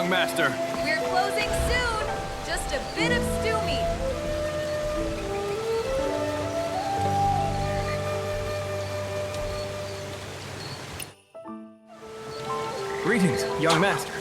young master. We're closing soon. Just a bit of stew meat. Greetings, young master.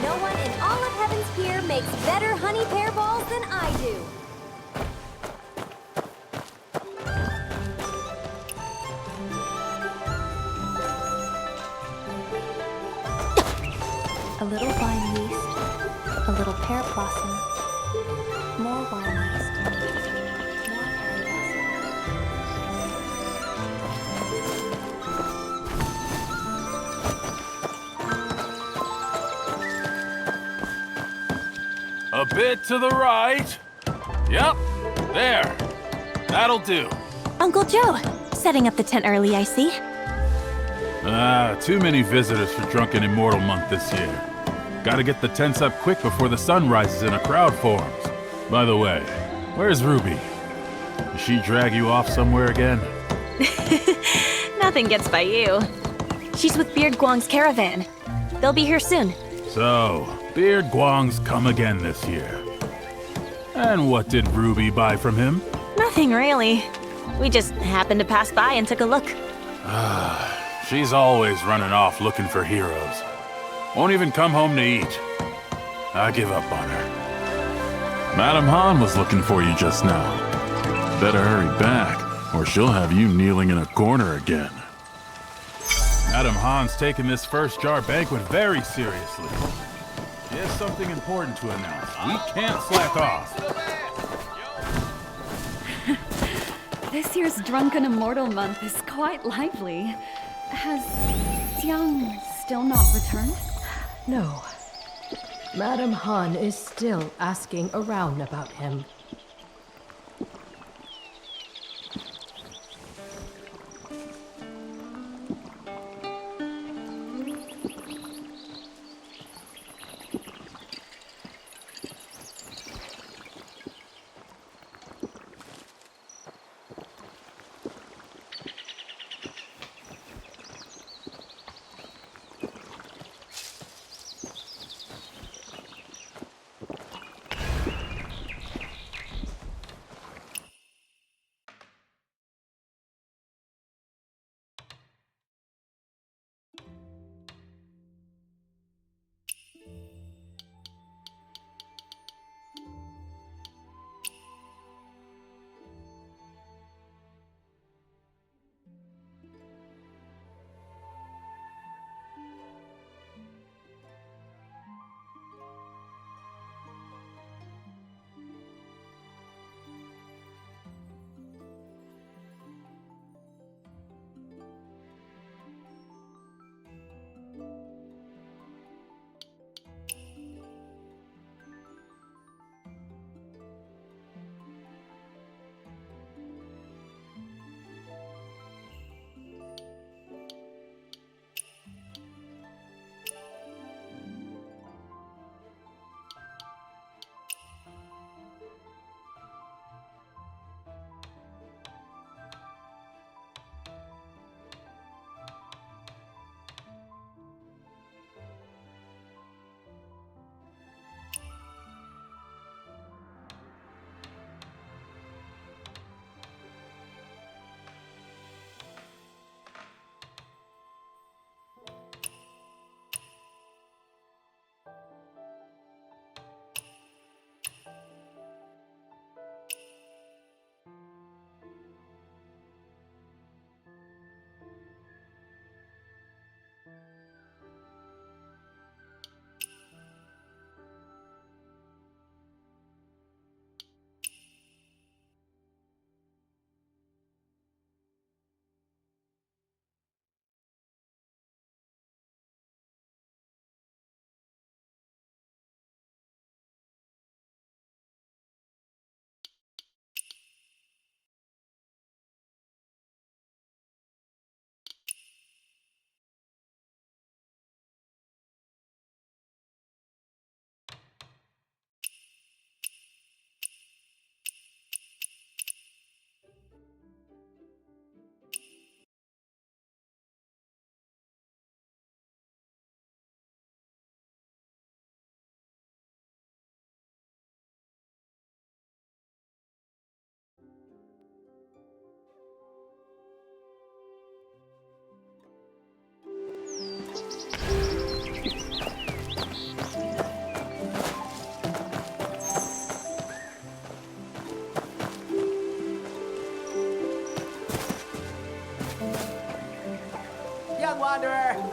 No one in all of Heaven's Pier makes better honey pear balls than I do. A little vine yeast, a little pear blossom, more vine yeast, more pear blossom. A bit to the right. Yep, there. That'll do. Uncle Joe, setting up the tent early, I see. Too many visitors for Drunken Immortal Month this year. Gotta get the tents up quick before the sun rises and a crowd forms. By the way, where's Ruby? Did she drag you off somewhere again? Nothing gets by you. She's with Beard Guang's caravan. They'll be here soon. So, Beard Guang's come again this year. And what did Ruby buy from him? Nothing really. We just happened to pass by and took a look. She's always running off looking for heroes. Won't even come home to eat. I give up on her. Madame Han was looking for you just now. Better hurry back, or she'll have you kneeling in a corner again. Madame Han's taking this first jar banquet very seriously. She has something important to announce. We can't slack off. This year's Drunken Immortal Month is quite lively. Has Jiang still not returned? No. Madame Han is still asking around about him.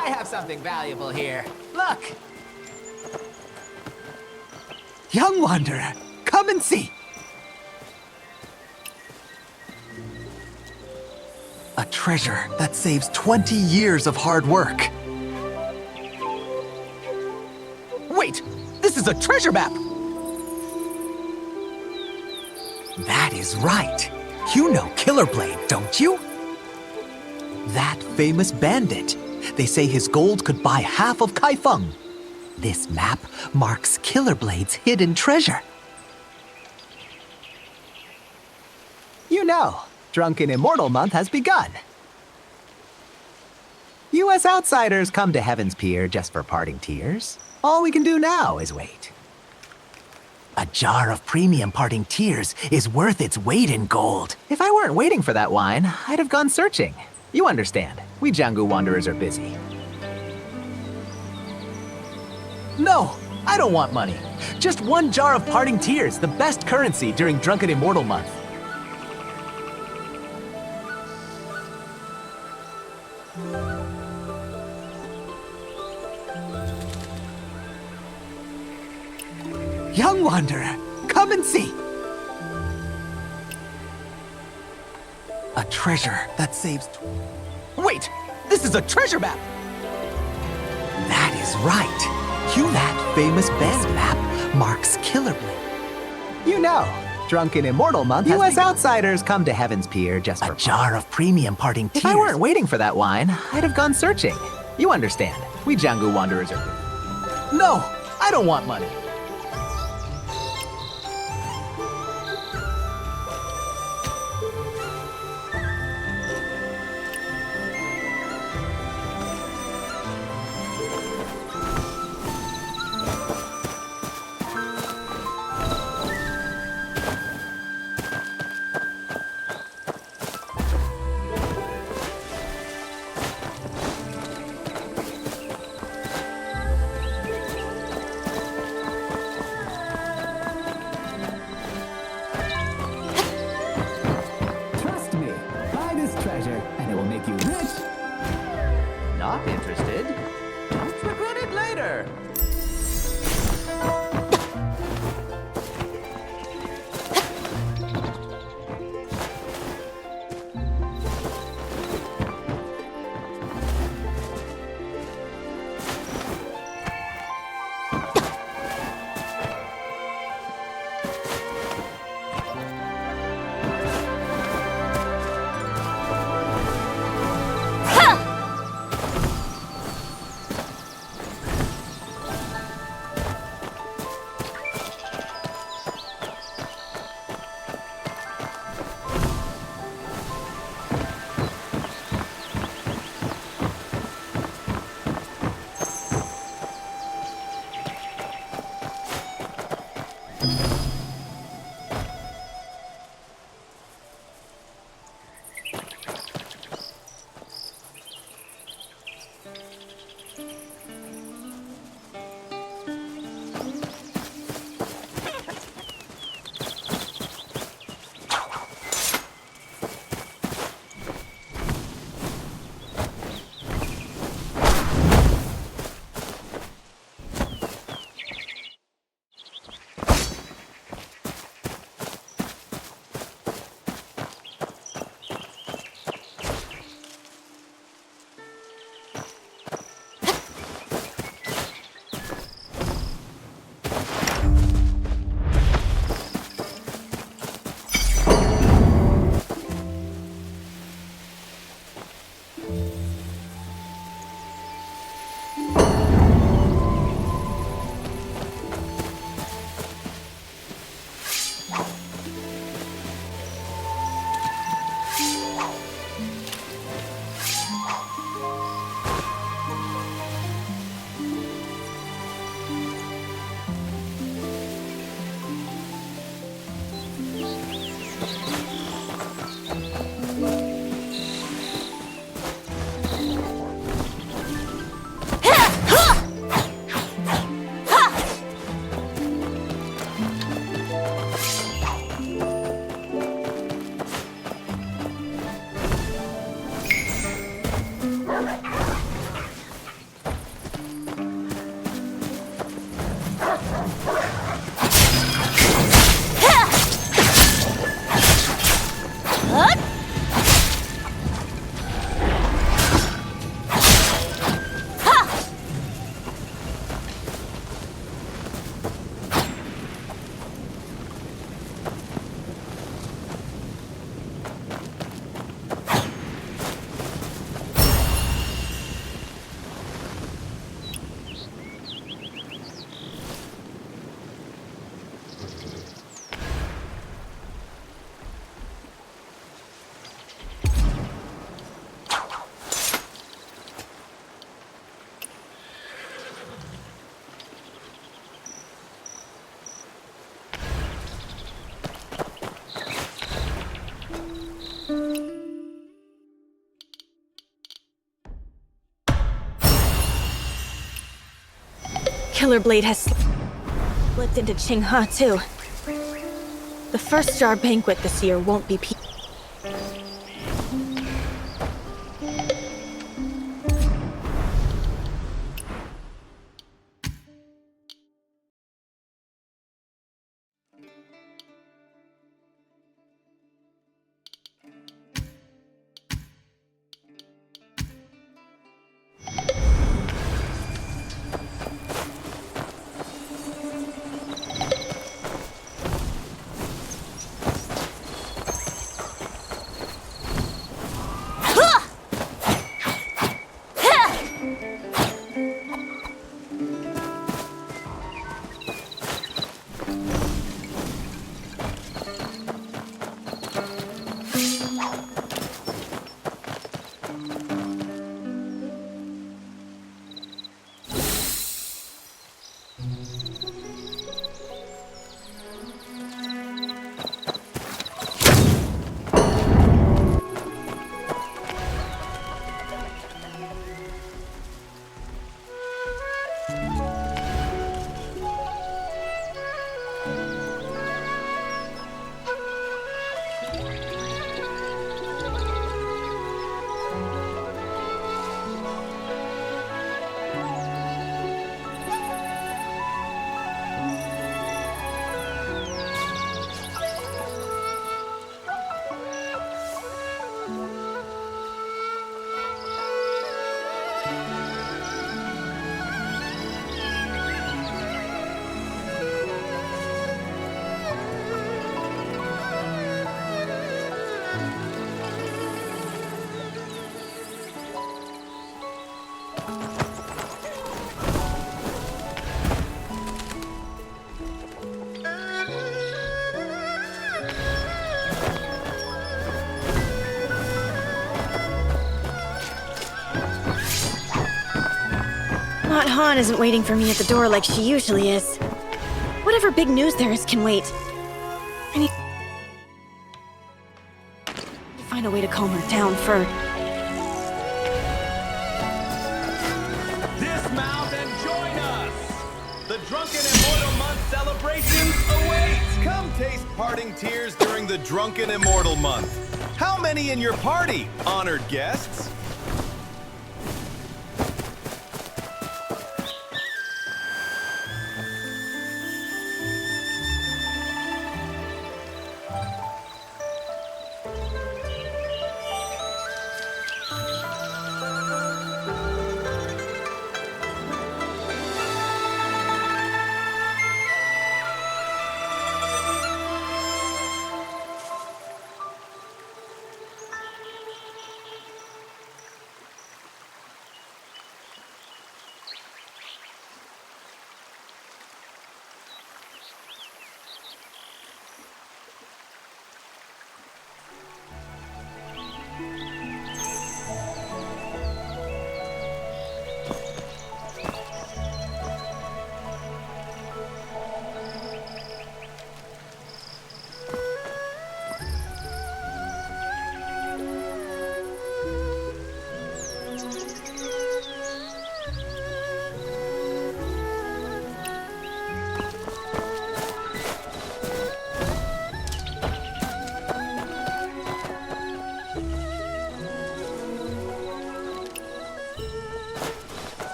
I have something valuable here. Look! Young Wanderer, come and see! A treasure that saves 20 years of hard work. Wait! This is a treasure map! That is right. You know Killer Blade, don't you? That famous bandit. They say his gold could buy half of Kaifeng. This map marks Killer Blade's hidden treasure. You know, Drunken Immortal Month has begun. You as outsiders come to Heaven's Pier just for parting tears. All we can do now is wait. A jar of premium parting tears is worth its weight in gold. If I weren't waiting for that wine, I'd have gone searching. You understand, we Jianggu Wanderers are busy. No, I don't want money. Just one jar of parting tears, the best currency during Drunken Immortal Month. Young Wanderer, come and see! A treasure that saves... Wait! This is a treasure map! That is right! That famous band map marks Killer Blade. You know, Drunken Immortal Month has U.S. outsiders come to Heaven's Pier just for... A jar of premium parting tears. If I weren't waiting for that wine, I'd have gone searching. You understand, we Jianggu Wanderers are... No! I don't want money! Not interested? Don't regret it later. Killer Blade has slipped into Qinghe too. The first Jar banquet this year won't be peaceful. Mott Han isn't waiting for me at the door like she usually is. Whatever big news there is can wait. I need to find a way to calm her down first. Dismount and join us! The Drunken Immortal Month celebrations await! Come taste parting tears during the Drunken Immortal Month. How many in your party, honored guests?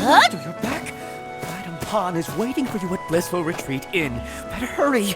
To your back. Madam Han is waiting for you at Blissful Retreat Inn. Better hurry.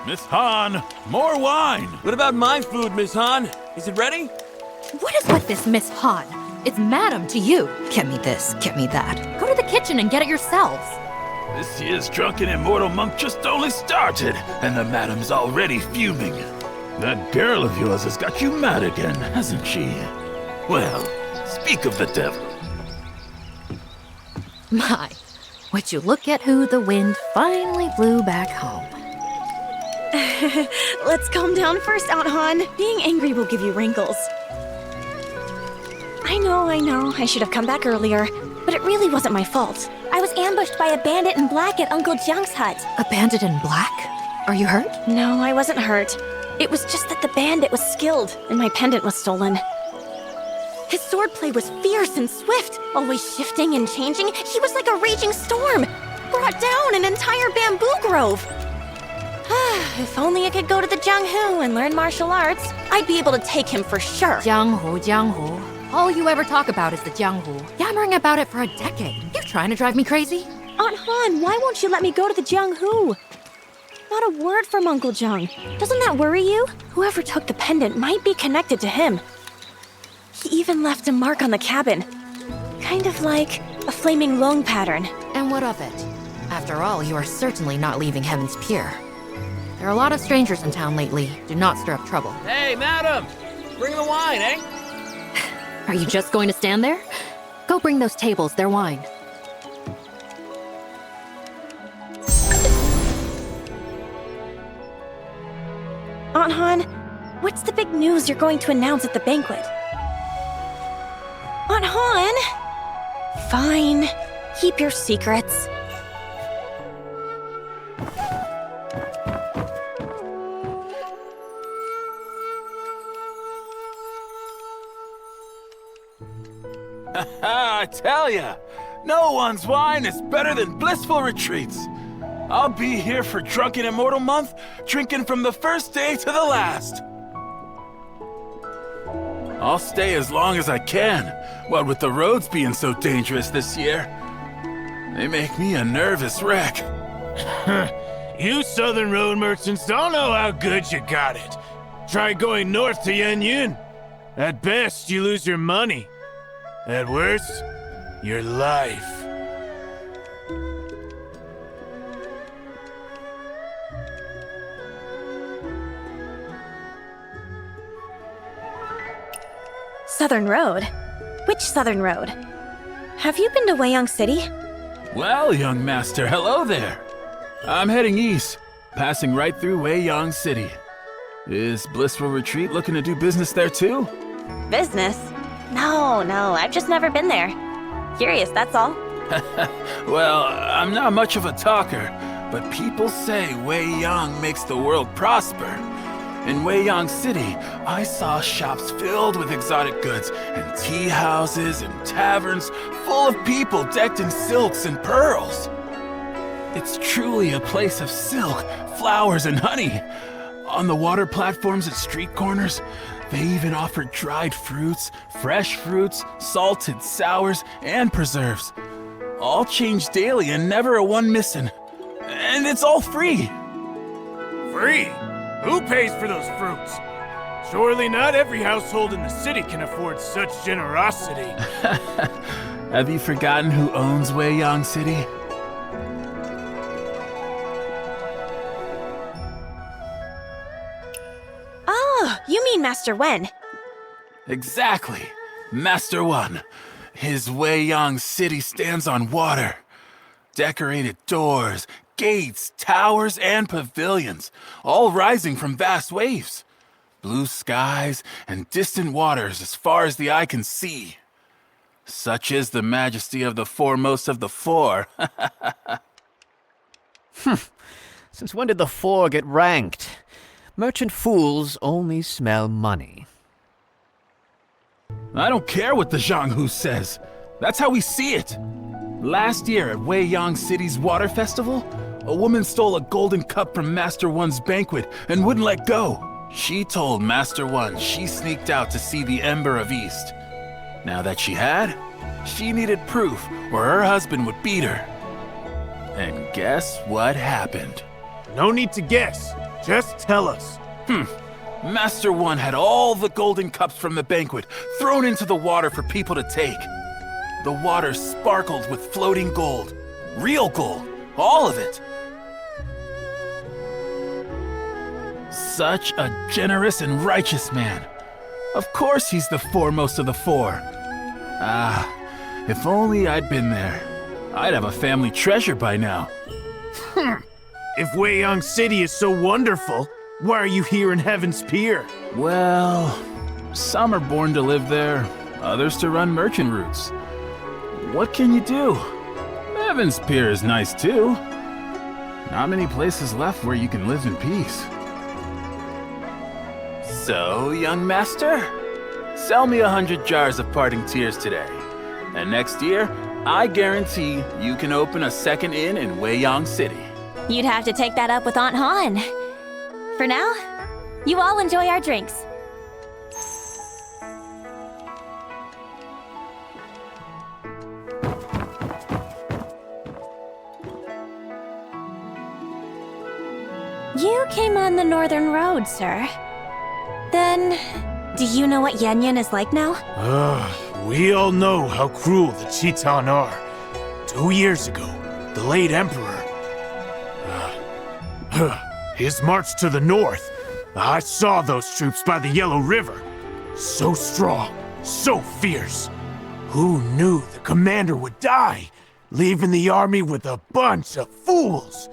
Miss Han, more wine! What about my food, Miss Han? Is it ready? What is with this Miss Han? It's madam to you. Get me this, get me that. Go to the kitchen and get it yourselves. This year's Drunken Immortal Month just only started, and the madam's already fuming. That girl of yours has got you mad again, hasn't she? Well, speak of the devil. My, would you look at who the wind finally blew back home. Let's calm down first, Aunt Han. Being angry will give you wrinkles. I know. I should have come back earlier. But it really wasn't my fault. I was ambushed by a bandit in black at Uncle Jiang's hut. A bandit in black? Are you hurt? No, I wasn't hurt. It was just that the bandit was skilled, and my pendant was stolen. His swordplay was fierce and swift, always shifting and changing. He was like a raging storm. Brought down an entire bamboo grove. If only I could go to the Jianghu and learn martial arts, I'd be able to take him for sure. Jianghu. All you ever talk about is the Jianghu. Yammering about it for a decade. You trying to drive me crazy? Aunt Han, why won't you let me go to the Jianghu? Not a word from Uncle Jiang. Doesn't that worry you? Whoever took the pendant might be connected to him. He even left a mark on the cabin. Kind of like a flaming long pattern. And what of it? After all, you are certainly not leaving Heaven's Pier. There are a lot of strangers in town lately. Do not stir up trouble. Hey, madam! Bring the wine, eh? Are you just going to stand there? Go bring those tables their wine. Aunt Han, what's the big news you're going to announce at the banquet? Aunt Han? Fine. Keep your secrets. I tell ya, no one's wine is better than Blissful Retreats. I'll be here for Drunken Immortal Month, drinking from the first day to the last. I'll stay as long as I can, what with the roads being so dangerous this year. They make me a nervous wreck. You southern road merchants don't know how good you got it. Try going north to Yanyan. At best, you lose your money. At worst, your life. Southern Road? Which Southern Road? Have you been to Weiyang City? Well, young master, hello there. I'm heading east, passing right through Weiyang City. Is Blissful Retreat looking to do business there too? Business? No, I've just never been there. Curious, that's all. Well, I'm not much of a talker, but people say Weiyang makes the world prosper. In Weiyang City, I saw shops filled with exotic goods, and tea houses and taverns full of people decked in silks and pearls. It's truly a place of silk, flowers, and honey. On the water platforms at street corners, they even offer dried fruits, fresh fruits, salted sours, and preserves. All changed daily and never a one missing. And it's all free. Free? Who pays for those fruits? Surely not every household in the city can afford such generosity. Have you forgotten who owns Weiyang City? Oh, you mean Master Wen. Exactly. Master One. His Weiyang City stands on water. Decorated doors, gates, towers, and pavilions, all rising from vast waves. Blue skies and distant waters as far as the eye can see. Such is the majesty of the foremost of the four. Since when did the four get ranked? Merchant fools only smell money. I don't care what the Zhanghu says. That's how we see it. Last year at Weiyang City's water festival, a woman stole a golden cup from Master One's banquet and wouldn't let go. She told Master One she sneaked out to see the Ember of East. Now that she had, she needed proof or her husband would beat her. And guess what happened? No need to guess. Just tell us. Master One had all the golden cups from the banquet thrown into the water for people to take. The water sparkled with floating gold. Real gold. All of it. Such a generous and righteous man. Of course he's the foremost of the four. Ah, if only I'd been there. I'd have a family treasure by now. If Weiyang City is so wonderful, why are you here in Heaven's Pier? Well, some are born to live there, others to run merchant routes. What can you do? Heaven's Pier is nice too. Not many places left where you can live in peace. So, young master, sell me 100 jars of parting tears today. And next year, I guarantee you can open a second inn in Weiyang City. You'd have to take that up with Aunt Han. For now, you all enjoy our drinks. You came on the Northern Road, sir. Then, do you know what Yan Yan is like now? We all know how cruel the Chiton are. 2 years ago, the late Emperor... his march to the north. I saw those troops by the Yellow River. So strong, so fierce. Who knew the commander would die, leaving the army with a bunch of fools?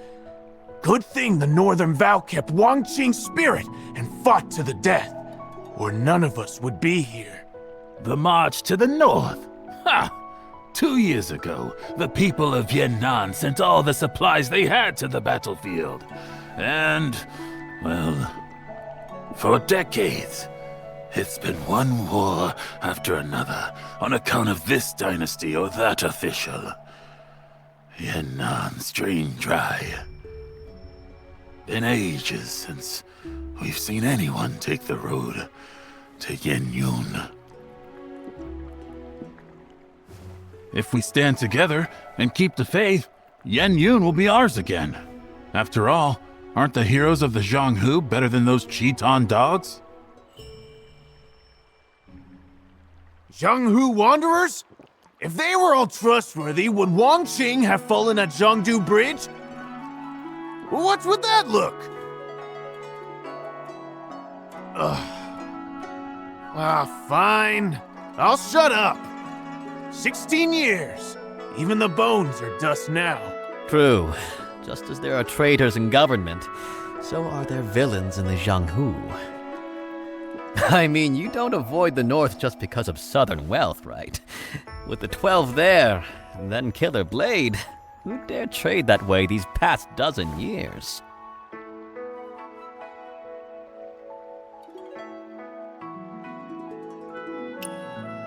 Good thing the Northern Vow kept Wang Qing's spirit and fought to the death, or none of us would be here. The march to the north? Ha! 2 years ago, the people of Yan'an sent all the supplies they had to the battlefield. And, well, for decades, it's been one war after another on account of this dynasty or that official. Yan'an's drained dry. Been ages since we've seen anyone take the road to Yenyun. If we stand together and keep the faith, Yenyun will be ours again. After all, aren't the heroes of the Zhanghu better than those Chiton dogs? Zhanghu wanderers? If they were all trustworthy, would Wang Qing have fallen at Zhangdu Bridge? What's with that look? Fine. I'll shut up. 16 years. Even the bones are dust now. True. Just as there are traitors in government, so are there villains in the Jianghu. I mean, you don't avoid the North just because of southern wealth, right? With the 12 there, and then Killer Blade, who dare trade that way these past dozen years?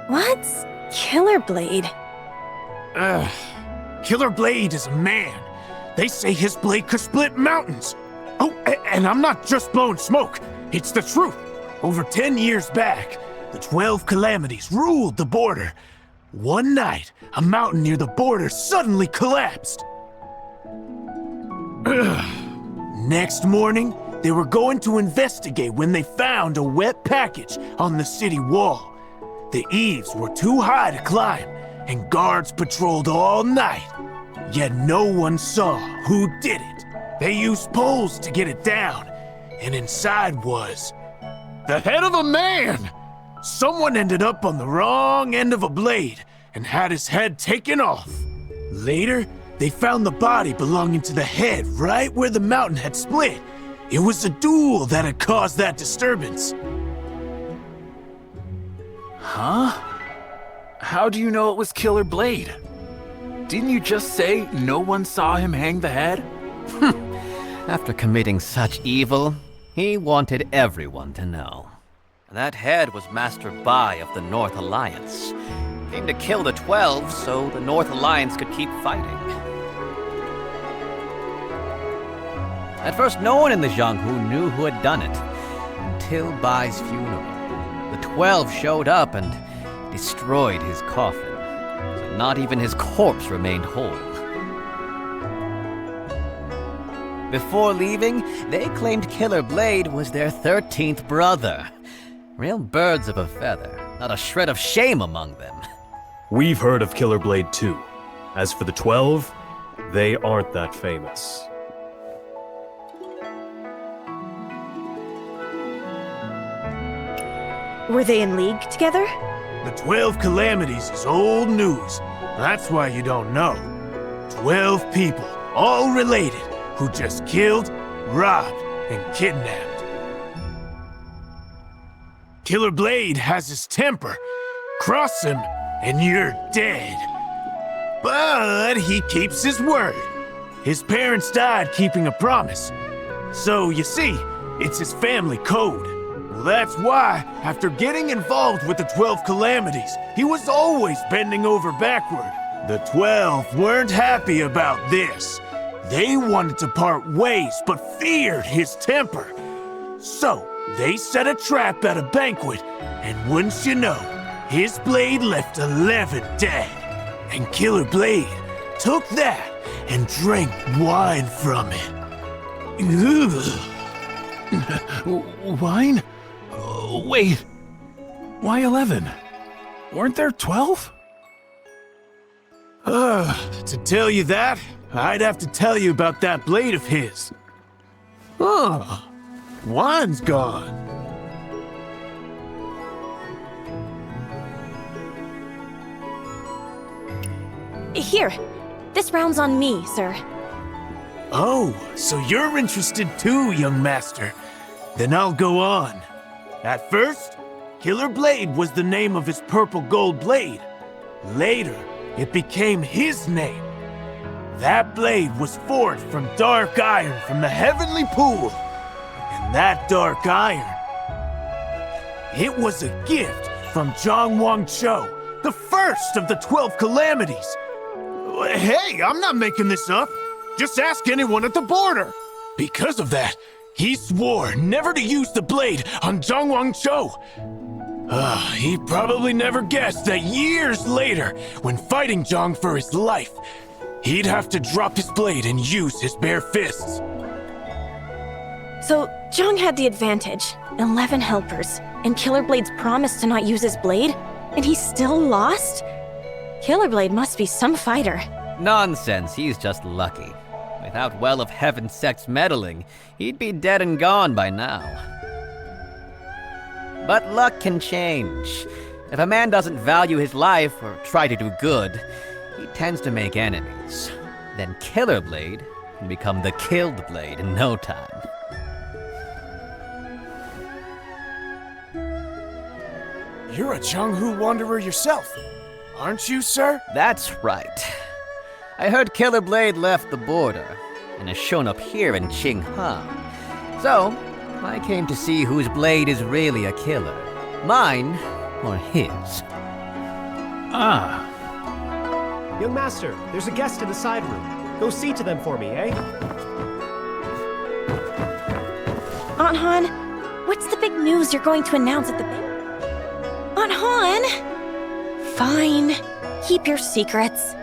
What's Killer Blade? Killer Blade is a man. They say his blade could split mountains. Oh, and I'm not just blowing smoke. It's the truth. Over 10 years back, the 12 Calamities ruled the border. One night, a mountain near the border suddenly collapsed. Next morning, they were going to investigate when they found a wet package on the city wall. The eaves were too high to climb, and guards patrolled all night. Yet no one saw who did it. They used poles to get it down, and inside was the head of a man! Someone ended up on the wrong end of a blade and had his head taken off. Later, they found the body belonging to the head right where the mountain had split. It was a duel that had caused that disturbance. Huh? How do you know it was Killer Blade? Didn't you just say no one saw him hang the head? After committing such evil, he wanted everyone to know. That head was Master Bai of the North Alliance. Came to kill the 12 so the North Alliance could keep fighting. At first, no one in the Jianghu knew who had done it, until Bai's funeral. The 12 showed up and destroyed his coffin, so not even his corpse remained whole. Before leaving, they claimed Killer Blade was their 13th brother. Real birds of a feather, not a shred of shame among them. We've heard of Killer Blade too. As for the 12, they aren't that famous. Were they in league together? The 12 Calamities is old news. That's why you don't know. 12 people, all related, who just killed, robbed, and kidnapped. Killer Blade has his temper. Cross him, and you're dead. But he keeps his word. His parents died keeping a promise. So, you see, it's his family code. Well, that's why, after getting involved with the 12 Calamities, he was always bending over backward. The 12 weren't happy about this. They wanted to part ways, but feared his temper. So, they set a trap at a banquet, and wouldn't you know, his blade left 11 dead. And Killer Blade took that and drank wine from it. Wine? Wait. Why 11? Weren't there 12? To tell you that, I'd have to tell you about that blade of his. Wine's gone. Here, this round's on me, sir. Oh, so you're interested too, young master. Then I'll go on. At first, Killer Blade was the name of his purple gold blade. Later, it became his name. That blade was forged from dark iron from the heavenly pool. And that dark iron, it was a gift from Zhang Wangchou, the first of the 12 Calamities. Hey, I'm not making this up. Just ask anyone at the border. Because of that, he swore never to use the blade on Zhang Wangchou. He probably never guessed that years later, when fighting Zhang for his life, he'd have to drop his blade and use his bare fists. So, Zhang had the advantage, 11 helpers, and Killer Blade's promised to not use his blade, and he still lost? Killer Blade must be some fighter. Nonsense, he's just lucky. Without Well of Heaven sect's meddling, he'd be dead and gone by now. But luck can change. If a man doesn't value his life or try to do good, he tends to make enemies. Then Killer Blade can become the Killed Blade in no time. You're a Jianghu wanderer yourself, aren't you, sir? That's right. I heard Killer Blade left the border and has shown up here in Qinghang. So, I came to see whose blade is really a killer. Mine or his. Ah. Young master, there's a guest in the side room. Go see to them for me, eh? Aunt Han, what's the big news you're going to announce at the bank? Aunt Han! Fine. Keep your secrets.